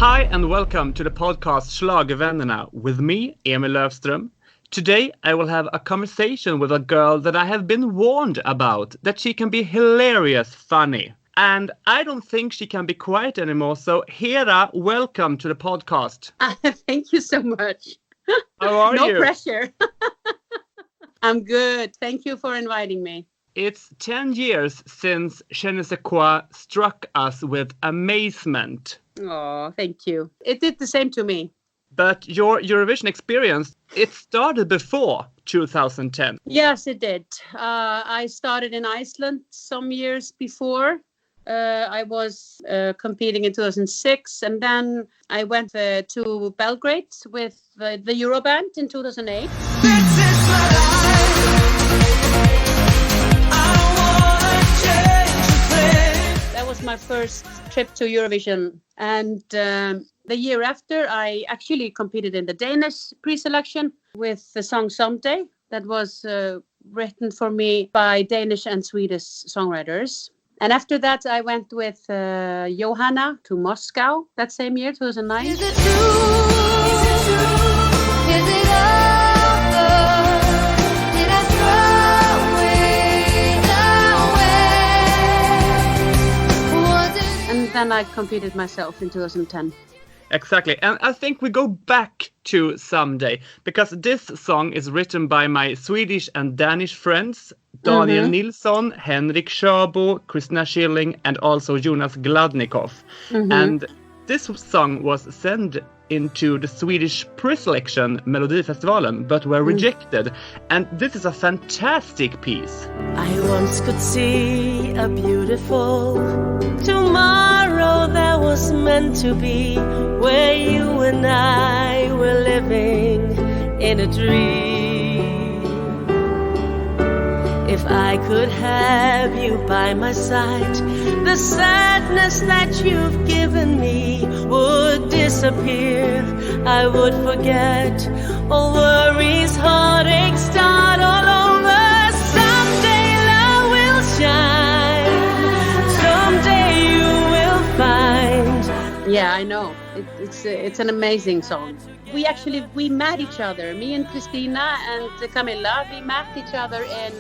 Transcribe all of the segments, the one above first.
Hi and welcome to the podcast Schlagervännerna with me, Emil Löfström. Today I will have a conversation with a girl that I have been warned about, that she can be hilarious funny. And I don't think she can be quiet anymore, so Hera, welcome to the podcast. Thank you so much. How are you? No pressure. I'm good. Thank you for inviting me. It's 10 years since sais, quoi struck us with amazement. Oh, thank you. It did the same to me. But your Eurovision experience, it started before 2010. Yes, it did. I started in Iceland some years before. I was competing in 2006, and then I went to Belgrade with the Euroband in 2008. That was my first trip to Eurovision, and the year after I actually competed in the Danish preselection with the song Someday that was written for me by Danish and Swedish songwriters. And after that I went with Johanna to Moscow that same year, 2009. Is it true? Is it true? Is it over? Did I throw it away? And then I competed myself in 2010. Exactly. And I think we go back to Someday, because this song is written by my Swedish and Danish friends, Daniel Nilsson, Henrik Sjöbo, Christina Schilling, and also Jonas Gladnikov. And this song was sent into the Swedish preselection Melodifestivalen, but were rejected. And this is a fantastic piece. I once could see a beautiful tomorrow that was meant to be, where you and I were living in a dream. If I could have you by my side, the sadness that you've given me would disappear. I would forget all worries, heartaches, start all over. Someday love will shine. Someday you will find. Yeah, I know. It's an amazing song. We met each other. Me and Christina and Camilla, we met each other and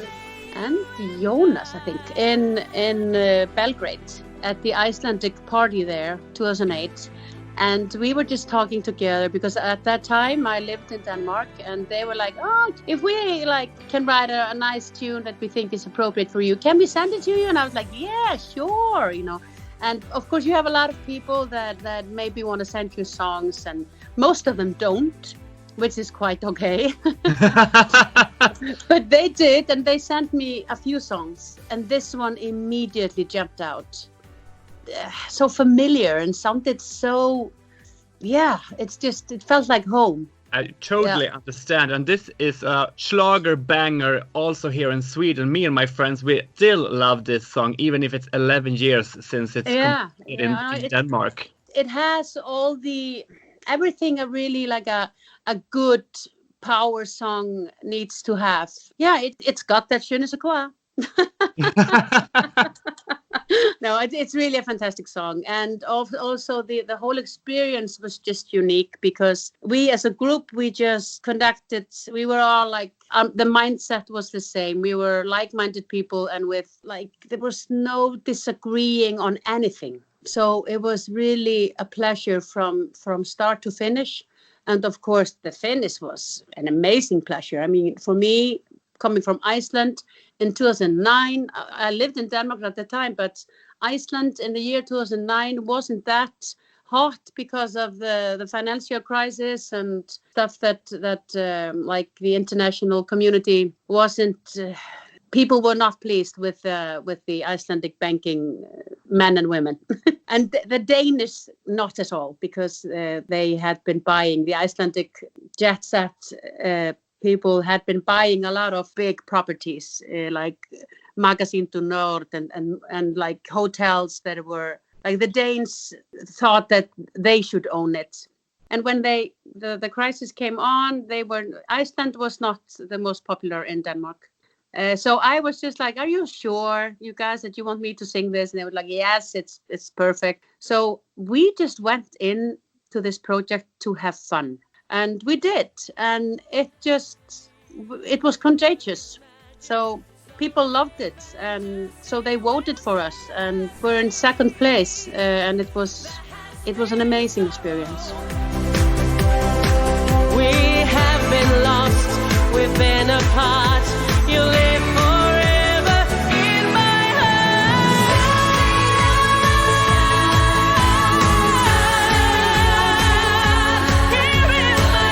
Jonas, I think, in Belgrade at the Icelandic party there, 2008. And we were just talking together because at that time I lived in Denmark, and they were like, oh, if we can write a nice tune that we think is appropriate for you, can we send it to you? And I was like, yeah, sure, And of course you have a lot of people that maybe want to send you songs, and most of them don't, which is quite okay. But they did, and they sent me a few songs, and this one immediately jumped out. So familiar and sounded so, it felt like home. I totally understand. And this is a Schlager banger also here in Sweden. Me and my friends, we still love this song, even if it's 11 years since it's in Denmark. It has everything a really a good power song needs to have. Yeah, it's got that je ne sais quoi. No, it's really a fantastic song, and also the whole experience was just unique because we as a group, we just conducted. We were all the mindset was the same. We were like-minded people, and with there was no disagreeing on anything. So it was really a pleasure from start to finish, and of course the finish was an amazing pleasure. I mean, for me, coming from Iceland in 2009, I lived in Denmark at the time, but Iceland in the year 2009 wasn't that hot because of the financial crisis and stuff that the international community wasn't. People were not pleased with the Icelandic banking men and women, and the Danish not at all, because they had been buying the Icelandic jet set. People had been buying a lot of big properties like Magasin du Nord and like hotels that were the Danes thought that they should own it. And when the crisis came on, Iceland was not the most popular in Denmark. So I was just like, are you sure, you guys, that you want me to sing this? And they were like, yes, it's perfect. So we just went in to this project to have fun. And we did. And it was contagious. So people loved it. And so they voted for us. And we're in second place. And it was an amazing experience. We have been lost, we've been apart. You live forever in my heart. Here in my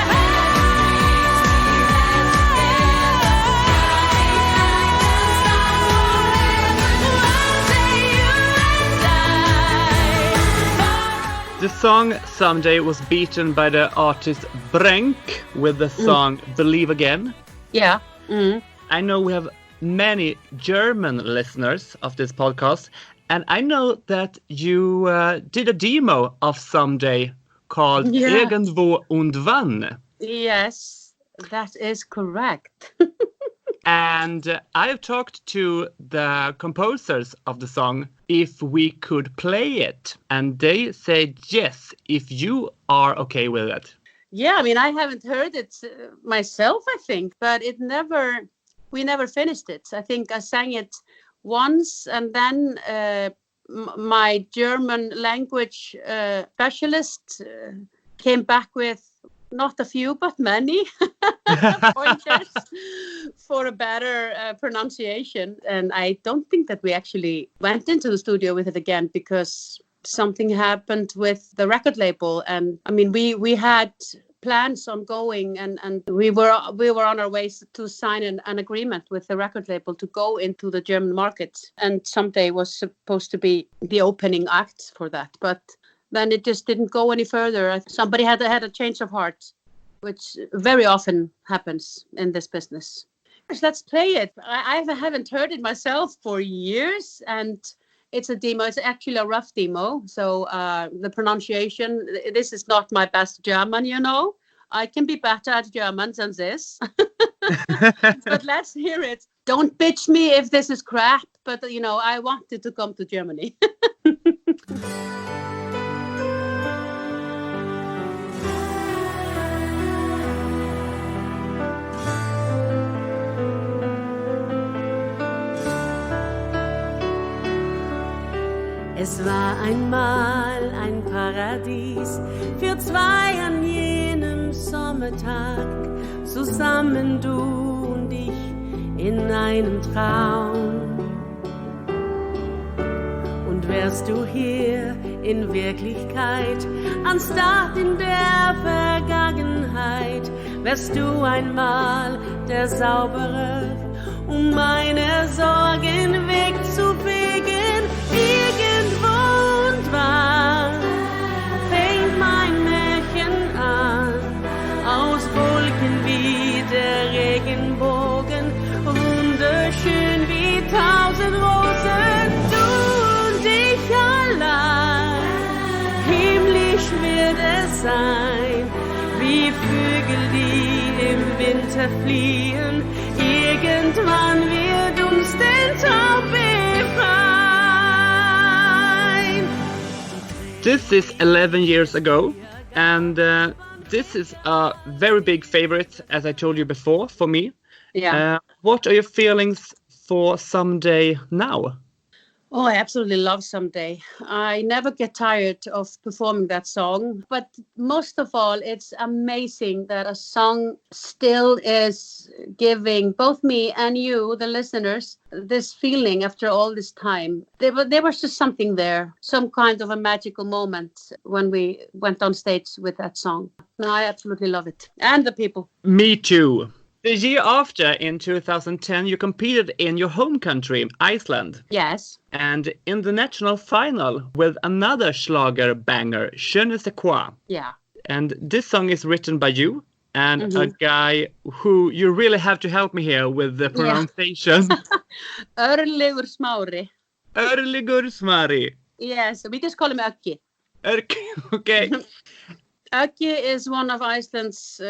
The song Someday was beaten by the artist Brenk with the song Believe Again. Yeah. Mm. I know we have many German listeners of this podcast, and I know that you did a demo of Someday called Irgendwo und Wann. Yes, that is correct. And I've talked to the composers of the song if we could play it, and they said yes, if you are okay with it. Yeah, I mean, I haven't heard it myself, I think, but we never finished it. I think I sang it once, and then my German language specialist came back with not a few, but many pointers for a better pronunciation. And I don't think that we actually went into the studio with it again because something happened with the record label. And I mean, we had plans on going and we were on our way to sign an agreement with the record label to go into the German market. And Someday was supposed to be the opening act for that. But then it just didn't go any further. Somebody had a change of heart, which very often happens in this business. Let's play it. I haven't heard it myself for years, and it's a demo. It's actually a rough demo. So the pronunciation, this is not my best German, you know. I can be better at German than this. But let's hear it. Don't bitch me if this is crap, but, you know, I wanted to come to Germany. Es war einmal ein Paradies für zwei an jenem Sommertag, zusammen du und ich in einem Traum. Und wärst du hier in Wirklichkeit, anstatt in der Vergangenheit, wärst du einmal der Zauberer, um meine Sorgen wegzufegen. Irgendwo und wann fängt mein Märchen an, aus Wolken wie der Regenbogen, wunderschön wie 1000 Rosen, du und ich allein. Himmlisch wird es sein, wie Vögel, die im Winter fliehen, irgendwann wird uns den Traum befreien. This is 11 years ago, and this is a very big favorite, as I told you before, for me. Yeah. What are your feelings for Someday now? Oh, I absolutely love Someday. I never get tired of performing that song. But most of all, it's amazing that a song still is giving both me and you, the listeners, this feeling after all this time. There was just something there, some kind of a magical moment when we went on stage with that song. No, I absolutely love it. And the people. Me too. The year after, in 2010, you competed in your home country, Iceland. Yes. And in the national final with another Schlager banger, sais, quoi. Yeah. And this song is written by you and a guy who you really have to help me here with the pronunciation. Örlygur Smári. Örlygur Smári. Yes, we just call him Ökki. Okay. Ökki is one of Iceland's,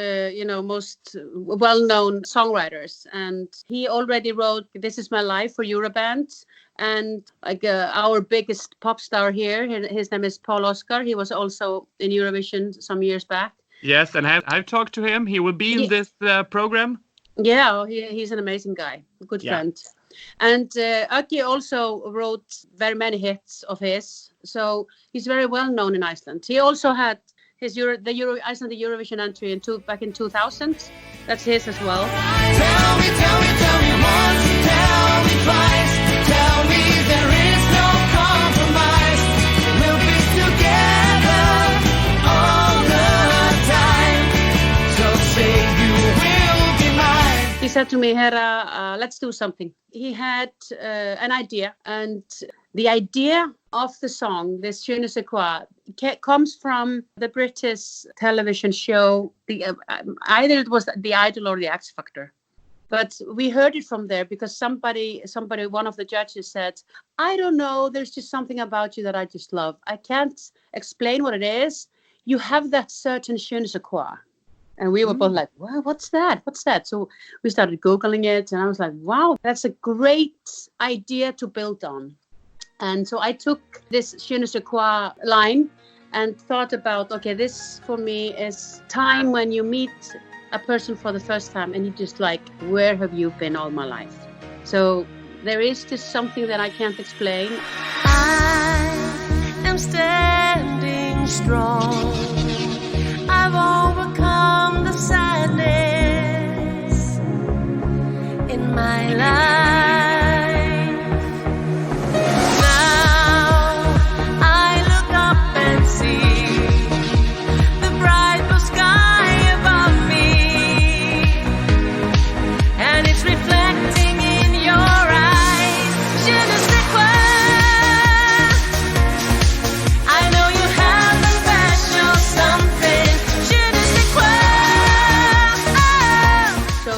most well-known songwriters. And he already wrote This Is My Life for Euroband. And like our biggest pop star here, his name is Paul Oscar. He was also in Eurovision some years back. Yes, and I've talked to him. He will be in this program. Yeah, he's an amazing guy, a good friend. And Aki also wrote very many hits of his, so he's very well known in Iceland. He also had his Iceland Eurovision entry back in 2000. That's his as well. Tell me once, tell me twice, tell me there is no compromise. We'll be together all the time. So say you will be mine. He said to me, Hera, let's do something. He had an idea, and the idea of the song, this Je ne sais quoi, comes from the British television show. Either it was The Idol or The X Factor. But we heard it from there because somebody, one of the judges said, I don't know, there's just something about you that I just love. I can't explain what it is. You have that certain je ne sais quoi. And we were both like, well, what's that? What's that? So we started Googling it, and I was like, wow, that's a great idea to build on. And so I took this je ne sais quoi line and thought about, okay, this for me is time when you meet a person for the first time and you just like, where have you been all my life? So there is just something that I can't explain. I am standing strong. I've overcome the sadness in my life.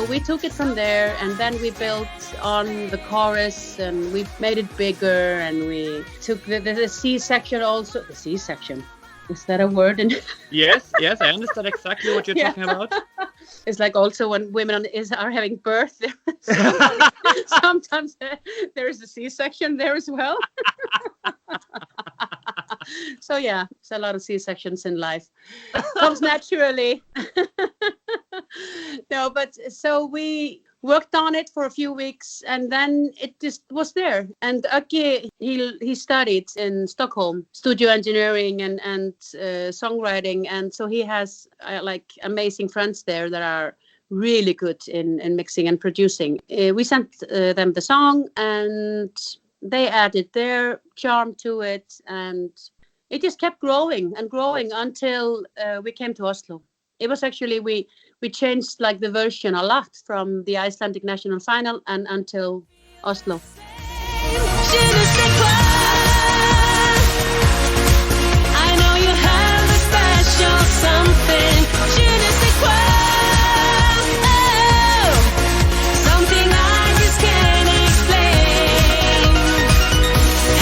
We took it from there, and then we built on the chorus, and we made it bigger, and we took the C section also. The C section, is that a word? Yes, I understand exactly what you're talking about. It's like also when women are having birth, sometimes there is a C section there as well. So yeah, it's a lot of C-sections in life. Comes naturally. No, but so we worked on it for a few weeks, and then it just was there. And Aki, he studied in Stockholm, studio engineering and songwriting, and so he has like amazing friends there that are really good in mixing and producing. We sent them the song, and they added their charm to it, and it just kept growing and growing until we came to Oslo. It was actually, we changed like the version a lot from the Icelandic national final and until Oslo. I know you have a special something. Je ne sais quoi. Oh, something I just can't explain.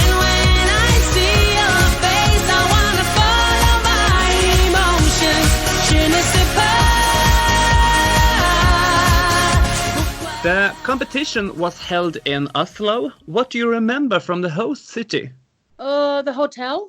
And when I see your face, I wanna follow my emotions. Je ne sais pas. The competition was held in Oslo. What do you remember from the host city? The hotel.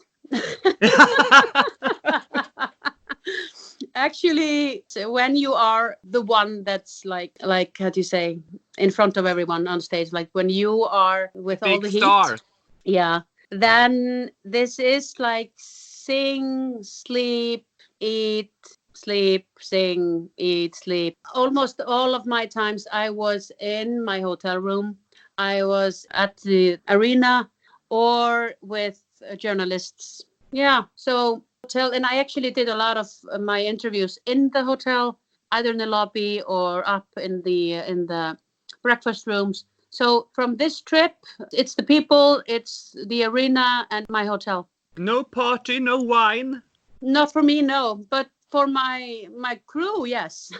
Actually, when you are the one that's like how do you say, in front of everyone on stage, like when you are with Big all the star. heat, yeah, then this is like sing, sleep, eat, sleep, sing, eat, sleep. Almost all of my times I was in my hotel room. I was at the arena or with journalists. Yeah, so hotel, and I actually did a lot of my interviews in the hotel, either in the lobby or up in the breakfast rooms. So from this trip, it's the people, it's the arena, and my hotel. No party, no wine. Not for me, no, but for my crew, yes.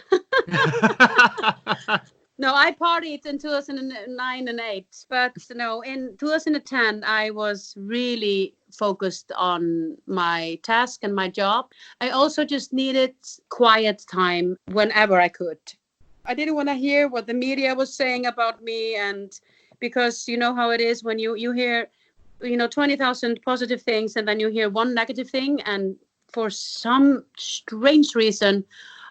No, I partied in 2009 and 8, but no, in 2010 I was really focused on my task and my job. I also just needed quiet time whenever I could. I didn't want to hear what the media was saying about me, and because you know how it is when you hear 20,000 positive things and then you hear one negative thing, and for some strange reason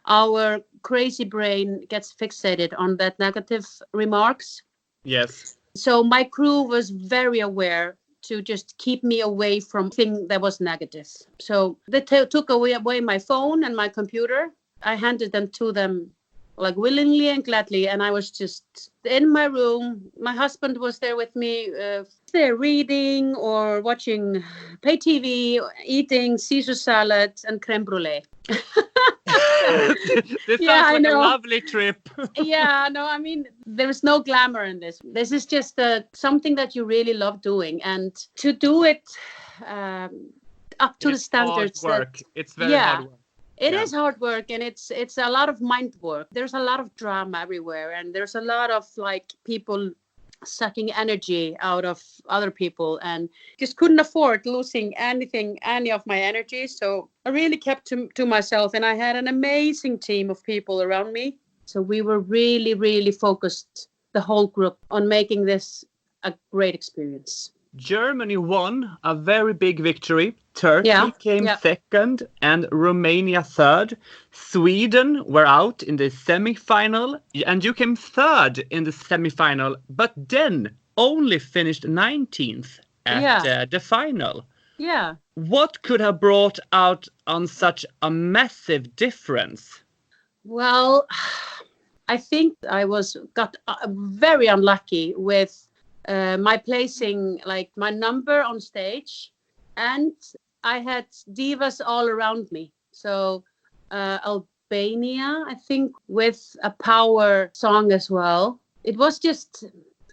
our crazy brain gets fixated on that negative remarks. Yes. So my crew was very aware to just keep me away from things that was negative. So they took away my phone and my computer. I handed them to them like willingly and gladly, and I was just in my room. My husband was there with me, they're reading or watching pay TV, eating Caesar salad and creme brulee. This sounds like a lovely trip. Yeah, no, I mean, there is no glamour in this. This is just something that you really love doing, and to do it up to the standards. Hard work. It's very hard work. It is hard work, and it's a lot of mind work. There's a lot of drama everywhere, and there's a lot of like people sucking energy out of other people, and just couldn't afford losing any of my energy. So I really kept to myself, and I had an amazing team of people around me. So we were really, really focused, the whole group, on making this a great experience. Germany won a very big victory. Turkey came second and Romania third. Sweden were out in the semi-final, and you came third in the semi-final, but then only finished 19th at the final. Yeah. What could have brought out on such a massive difference? Well, I think I got very unlucky with my placing, like my number on stage, and I had divas all around me. So Albania, I think, with a power song as well. It was just,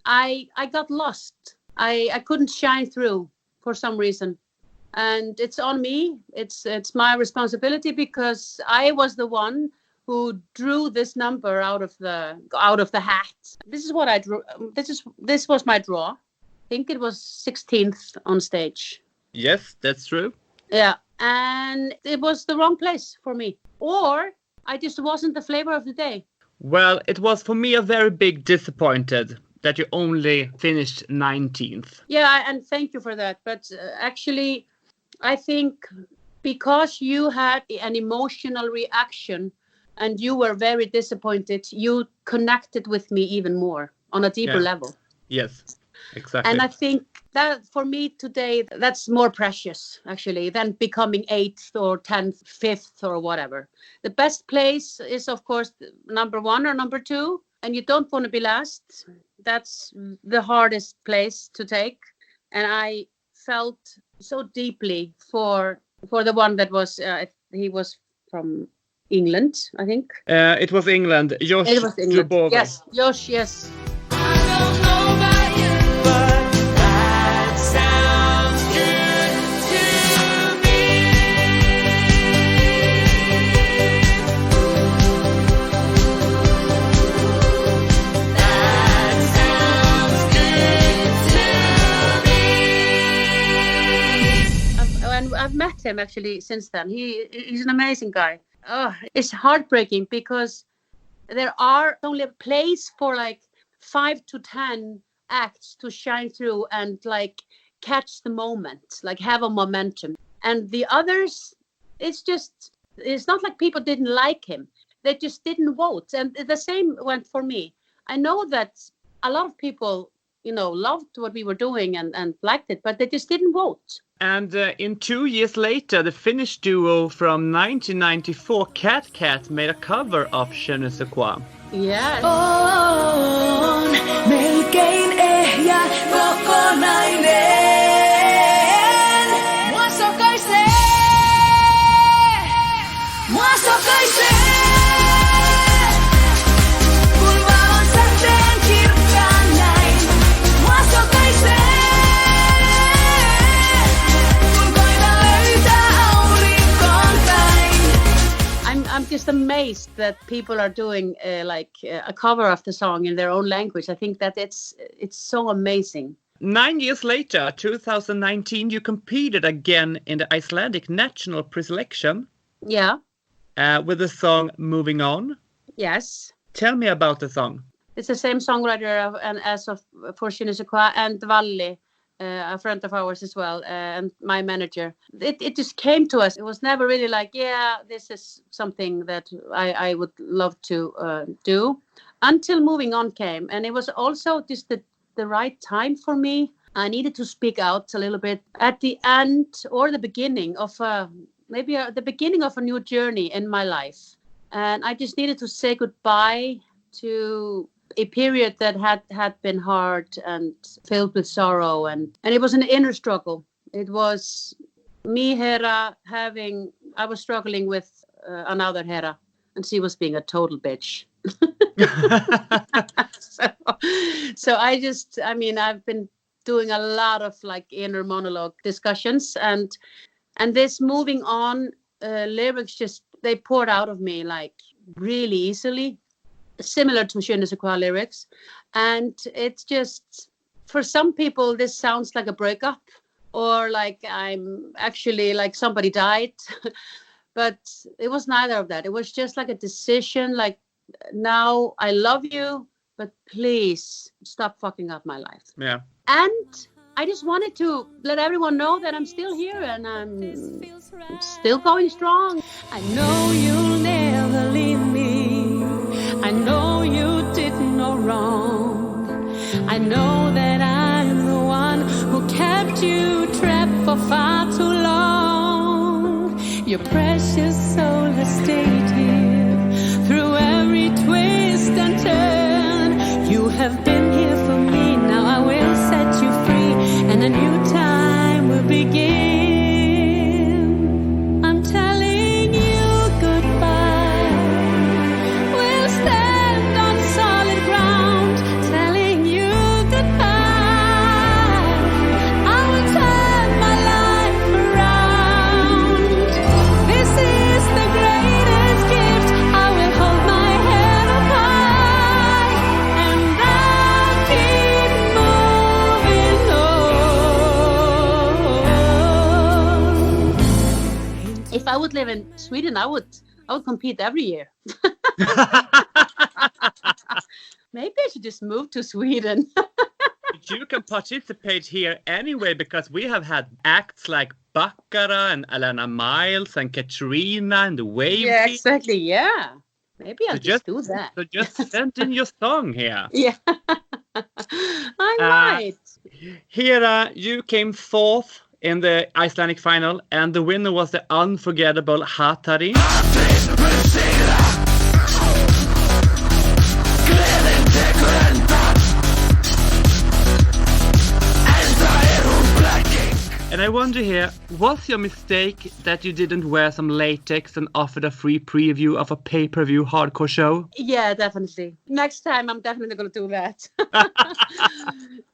I got lost. I couldn't shine through for some reason. And it's on me. It's my responsibility, because I was the one who drew this number out of the hat. This is what I drew. This was my draw. I think it was 16th on stage. Yes, that's true. Yeah, and it was the wrong place for me. Or I just wasn't the flavor of the day. Well, it was for me a very big disappointed that you only finished 19th. Yeah, and thank you for that. But actually, I think because you had an emotional reaction and you were very disappointed, you connected with me even more on a deeper level. Yes, exactly. And I think that for me today, that's more precious, actually, than becoming 8th or 10th, 5th or whatever. The best place is, of course, number 1 or number 2. And you don't want to be last. That's the hardest place to take. And I felt so deeply for the one that was, he was from England, I think. It was England. Josh. It was England. Dubova. Yes, Josh, yes. I don't know about you, but that sounds good to me. That sounds good to me. And I've met him actually since then. He's an amazing guy. Oh, it's heartbreaking because there are only a place for like 5 to 10 acts to shine through and like catch the moment, like have a momentum. And the others, it's not like people didn't like him. They just didn't vote. And the same went for me. I know that a lot of people, loved what we were doing and liked it, but they just didn't vote. And in 2 years later, the Finnish duo from 1994, Cat made a cover of Je ne sais quoi. Yes. On melkein ehjä kokonainen. Mua sokaisee. Mua sokaisee. Kun valon säteen kirkkaan näin. Mua sokaisee. Kun koitan löytää aurinkoon päin. I'm just amazed that people are doing a cover of the song in their own language. I think that it's so amazing. 9 years later, 2019, you competed again in the Icelandic national preselection. Yeah. With the song Moving On. Yes. Tell me about the song. It's the same songwriter for Je ne sais quoi, and Valli, a friend of ours as well, and my manager. It just came to us. It was never really like, yeah, this is something that I would love to do, until Moving On came. And it was also just the right time for me. I needed to speak out a little bit at the end or the beginning of the beginning of a new journey in my life. And I just needed to say goodbye to a period that had been hard and filled with sorrow. And it was an inner struggle. It was me, Hera, I was struggling with another Hera, and she was being a total bitch. So I've been doing a lot of like inner monologue discussions, and this Moving On lyrics just, they poured out of me like really easily, similar to Je ne sais quoi lyrics. And it's just, for some people this sounds like a breakup, or like I'm actually like somebody died. But it was neither of that. It was just like a decision, like, now I love you, but please stop fucking up my life. Yeah. And I just wanted to let everyone know that I'm still here and I'm still going strong. I know you'll never leave me. I know you did no wrong. I know that I'm the one who kept you trapped for far too long. Your precious soul has stayed here through every twist and turn. You have been here for me. Now I will set you free, and a new time will begin. I'm telling you goodbye. We'll stand on solid ground. Telling you goodbye. I will turn my life around. This is the greatest gift. I will hold my head up high, and I'll keep moving on. If I would live in Sweden, I would compete every year. Maybe I should just move to Sweden. You can participate here anyway, because we have had acts like Baccara and Alana Miles and Katrina and the Wave Yeah, Team. exactly. Yeah. Maybe I'll just do that. So just send in your song here. Yeah. I might. Hera, you came fourth in the Icelandic final, and the winner was the unforgettable Hatari. And I wonder here, was your mistake that you didn't wear some latex and offered a free preview of a pay-per-view hardcore show? Yeah, definitely. Next time, I'm definitely going to do that.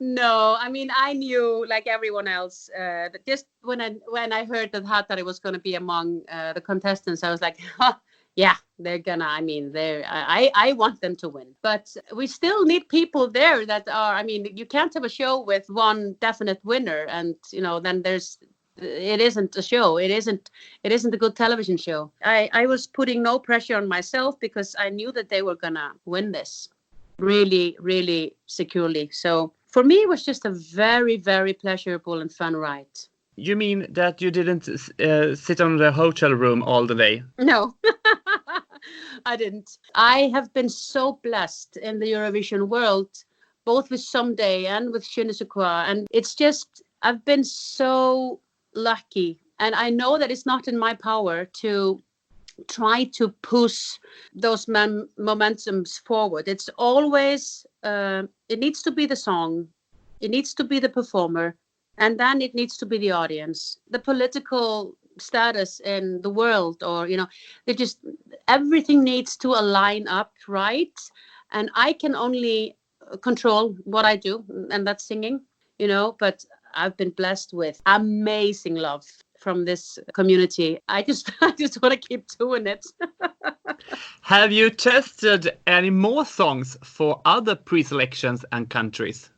No, I mean, I knew, like everyone else, that just when I heard that Hatari was going to be among the contestants, I was like, yeah, they're gonna. I mean, I want them to win, but we still need people there that are. I mean, you can't have a show with one definite winner, and then it isn't a show. It isn't a good television show. I was putting no pressure on myself because I knew that they were gonna win this really, really securely. So for me, it was just a very, very pleasurable and fun ride. You mean that you didn't sit on the hotel room all the day? No, I didn't. I have been so blessed in the Eurovision world, both with Someday and with Je ne sais quoi. And it's just, I've been so lucky. And I know that it's not in my power to try to push those momentums forward. It's always, it needs to be the song. It needs to be the performer. And then it needs to be the audience, the political status in the world, or, everything needs to align up, right? And I can only control what I do, and that's singing, but I've been blessed with amazing love from this community. I just want to keep doing it. Have you tested any more songs for other preselections and countries?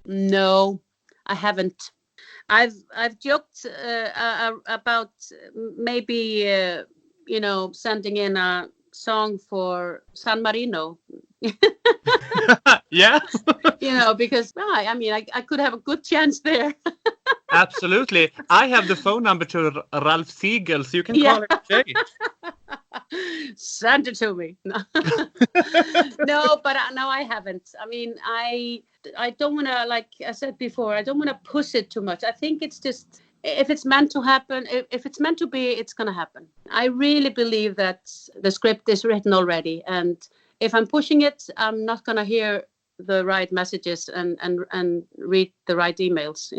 No, I haven't. I've joked about maybe sending in a song for San Marino Yeah. Because I mean, I could have a good chance there. Absolutely. I have the phone number to Ralph Siegel, so you can call him today. Send it to me. No, but no, I haven't. I mean, I don't want to, like I said before, I don't want to push it too much. I think it's just, if it's meant to happen, if it's meant to be, it's going to happen. I really believe that the script is written already. And if I'm pushing it, I'm not going to hear the right messages and read the right emails,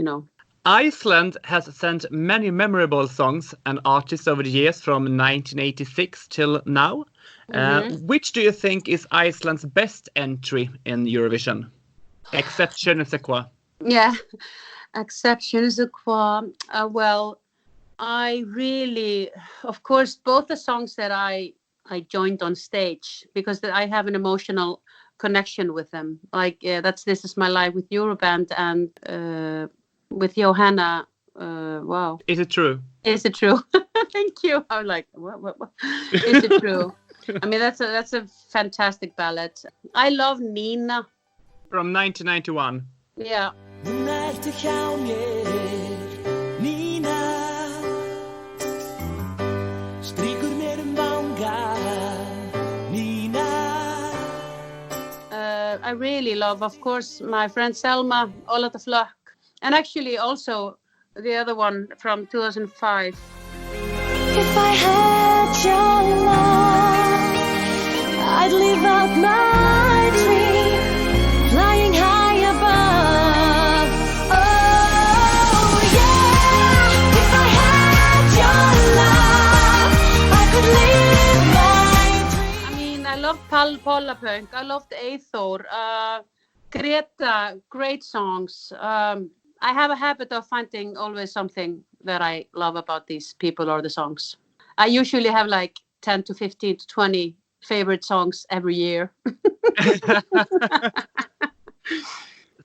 Iceland has sent many memorable songs and artists over the years from 1986 till now. Which do you think is Iceland's best entry in Eurovision? Exception, c'est quoi? Yeah, exception, c'est quoi? Well, I really, of course, both the songs that I joined on stage, because I have an emotional connection with them. Like that's This Is My Life with Euroband and with Johanna. Wow. Is it true? Is it true? Thank you. I'm like, what? Is it true? I mean, that's a fantastic ballad. I love Nina. From 1991. Yeah. I really love, of course, my friend Selma, All of the Flock, and actually also the other one from 2005. If I had your love, I'd live out my dream, flying high above. Oh yeah, if I had your love, I could live my dream. I mean, I love Pollapunk, I loved Eithor, Greta, great songs. I have a habit of finding always something that I love about these people or the songs. I usually have like 10 to 15 to 20 favorite songs every year.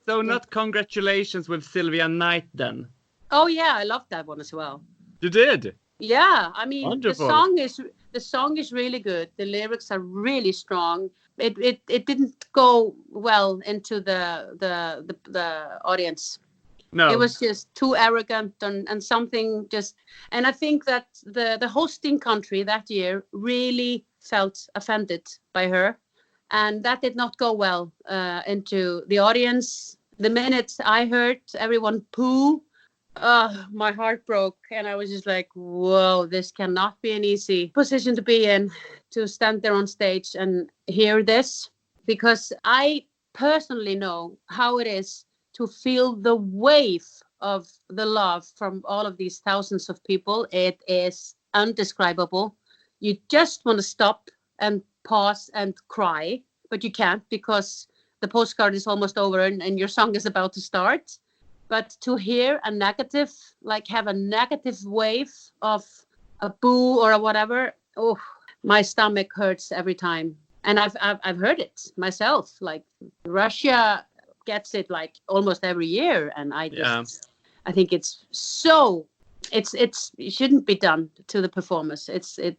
So not congratulations with Sylvia Knight then? Oh yeah, I loved that one as well. You did? Yeah, I mean, Wonderful. the song is really good. The lyrics are really strong. It didn't go well into the audience. No. It was just too arrogant and something just, and I think that the hosting country that year really felt offended by her, and that did not go well into the audience. The minute I heard everyone poo, my heart broke, and I was just like, whoa, this cannot be an easy position to be in, to stand there on stage and hear this, because I personally know how it is to feel the wave of the love from all of these thousands of people. It is undescribable. You just want to stop and pause and cry, but you can't because the postcard is almost over and your song is about to start. But to hear a negative, like have a negative wave of a boo or a whatever, oh, my stomach hurts every time. And I've heard it myself. Like Russia gets it like almost every year, and I think it's so it shouldn't be done to the performers.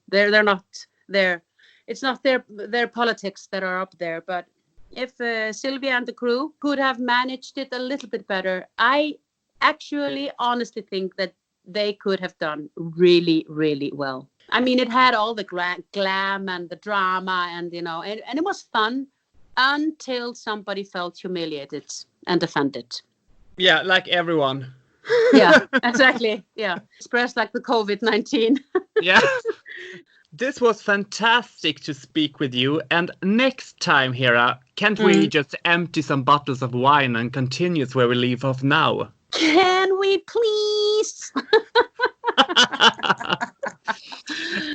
They're not there. It's not their politics that are up there. But if Sylvia and the crew could have managed it a little bit better, I actually honestly think that they could have done really, really well. I mean, it had all the glam and the drama, and and it was fun. Until somebody felt humiliated and offended. Yeah, like everyone. Yeah, exactly. Yeah, expressed like the COVID-19. Yeah. This was fantastic to speak with you. And next time, Hera, can't we just empty some bottles of wine and continue where we leave off now? Can we please?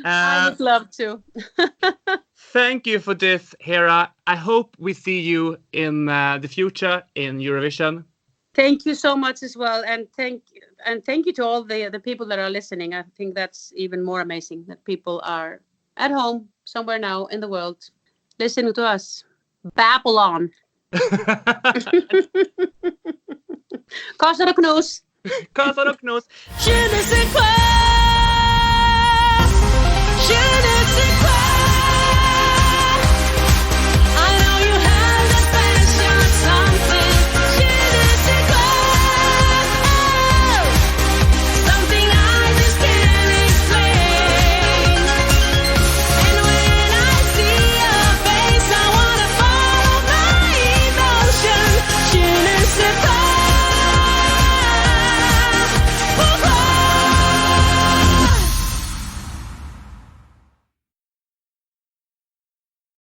I would love to. Thank you for this, Hera. I hope we see you in the future in Eurovision. Thank you so much as well, and thank you to all the people that are listening. I think that's even more amazing that people are at home somewhere now in the world listening to us babble on. Kossar och knus. Kossar och knus. Je ne sais quoi.